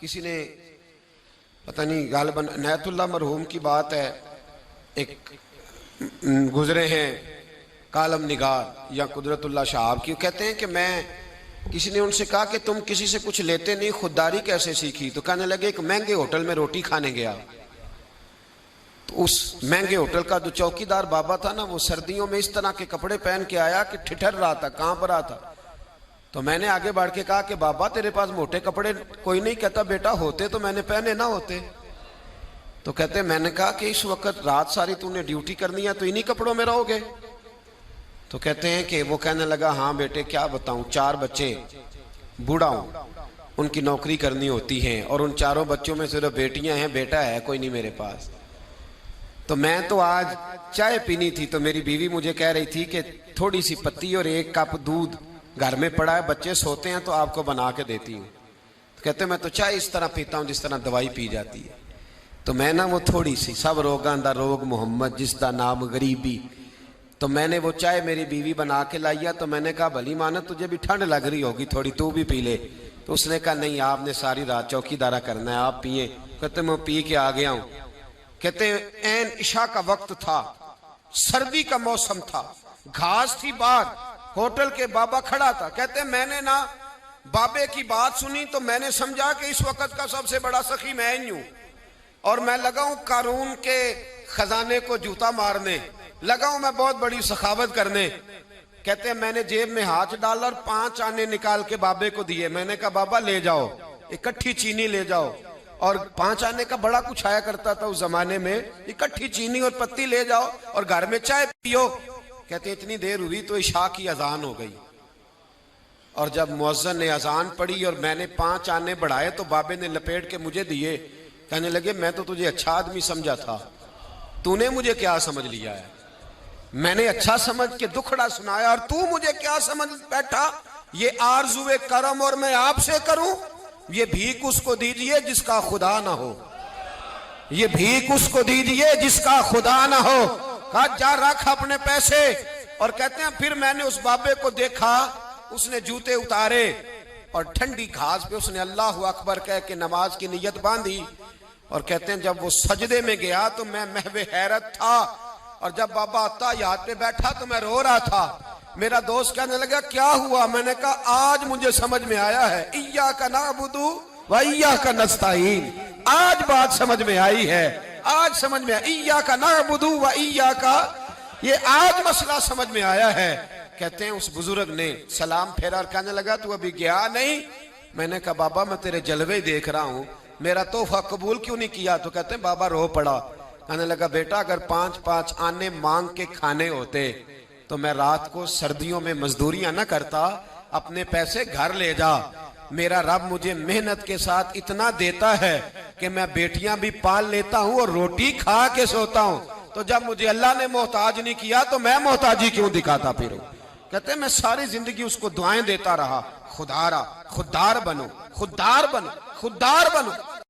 किसी ने पता नहीं गालिबन नयतुल्लाह मरहूम की बात है, एक गुजरे हैं कालम निगार या कुदरतुल्लाह शाहब की, कहते हैं कि मैं किसी ने उनसे कहा कि तुम किसी से कुछ लेते नहीं, खुददारी कैसे सीखी? तो कहने लगे एक महंगे होटल में रोटी खाने गया, तो उस महंगे होटल का जो चौकीदार बाबा था ना, वो सर्दियों में इस तरह के कपड़े पहन के आया कि ठिठर रहा था, कहां पर रहा था। तो मैंने आगे बढ़ के कहा कि बाबा तेरे पास मोटे कपड़े कोई नहीं। कहता बेटा होते तो मैंने पहने ना होते। तो कहते मैंने कहा कि इस वक्त रात सारी तूने ड्यूटी करनी है तो इन्हीं कपड़ों में रहोगे? तो कहते हैं कि वो कहने लगा हाँ बेटे क्या बताऊं, 4 बच्चे, बूढ़ा हूं, उनकी नौकरी करनी होती है और उन 4 बच्चों में सिर्फ बेटियां हैं, बेटा है कोई नहीं मेरे पास। तो मैं तो आज चाय पीनी थी तो मेरी बीवी मुझे कह रही थी कि थोड़ी सी पत्ती और 1 कप दूध घर में पड़ा है, बच्चे सोते हैं तो आपको बना के देती हूँ। तो कहते मैं तो चाय इस तरह पीता हूँ जिस तरह दवाई पी जाती है। तो मैं ना वो थोड़ी सी, सब रोगां दा रोग मोहम्मद जिसका नाम गरीबी, तो मैंने वो चाय मेरी बीवी बना के लाइया। तो मैंने कहा भली माना तुझे भी ठंड लग रही होगी थोड़ी, तू भी पी ले। तो उसने कहा नहीं आपने सारी रात चौकीदारा करना है, आप पिए। कहते मैं पी के आ गया हूँ। कहते ऐन इशा का वक्त था, सर्दी का मौसम था, घास थी बाहर, होटल के बाबा खड़ा था। कहते मैंने ना बाबे की बात सुनी तो मैंने समझा कि इस वक्त का सबसे बड़ा सखी मैं ही हूं और मैं लगा हूं कारून के खजाने को जूता मारने, लगा हूं मैं बहुत बड़ी सखावत करने। कहते मैंने जेब में हाथ डाला और 5 आने निकाल के बाबे को दिए। मैंने कहा बाबा ले जाओ, इकट्ठी चीनी ले जाओ। और 5 आने का बड़ा कुछ आया करता था उस जमाने में, इकट्ठी चीनी और पत्ती ले जाओ और घर में चाय पियो। कहते इतनी देर हुई तो इशा की अजान हो गई और जब मुअज्जिन ने अजान पढ़ी और मैंने 5 आने बढ़ाए तो बाबे ने लपेट के मुझे दिए। कहने लगे मैं तो तुझे अच्छा आदमी समझा था, तूने मुझे क्या समझ लिया है? मैंने अच्छा समझ के दुखड़ा सुनाया और तू मुझे क्या समझ बैठा? ये आरज़ुए करम और मैं आपसे करूं? ये भीख उसको दीजिए जिसका खुदा ना हो, ये भीख उसको दीजिए जिसका खुदा ना हो। कहा जा रख अपने पैसे। और कहते हैं फिर मैंने उस बाबे को देखा, उसने जूते उतारे और ठंडी घास पे उसने अल्लाह अकबर कह के नमाज की नियत बांधी। और कहते हैं जब वो सजदे में गया तो मैं महवे हैरत था और जब बाबा अत्ताहियात पे बैठा तो मैं रो रहा था। मेरा दोस्त कहने लगा क्या हुआ? मैंने कहा आज मुझे समझ में आया है, इय्याका नअबुदु व इय्याका नस्तईन। आज बात समझ में आई है, आज समझ में आया, इय्याका नअबुदु व इय्याका, ये आज मसला समझ में आया है। कहते हैं उस बुजुर्ग ने सलाम फेरा और कहने लगा तू अभी गया नहीं? मैंने कहा बाबा मैं तेरे जलवे देख रहा हूं, मेरा तोहफा कबूल क्यों नहीं किया? तो कहते हैं बाबा रो पड़ा। कहने लगा बेटा अगर 5-5 आने मांग के खाने होते तो मैं रात को सर्दियों में मजदूरियां ना करता, अपने पैसे घर ले जा। मेरा रब मुझे मेहनत के साथ इतना देता है कि मैं बेटियां भी पाल लेता हूं और रोटी खा के सोता हूं। तो जब मुझे अल्लाह ने मोहताज नहीं किया तो मैं मोहताजी क्यों दिखाता फिरूं? कहते मैं सारी जिंदगी उसको दुआएं देता रहा, खुदारा खुददार बनो, खुददार बनो, खुददार बनो।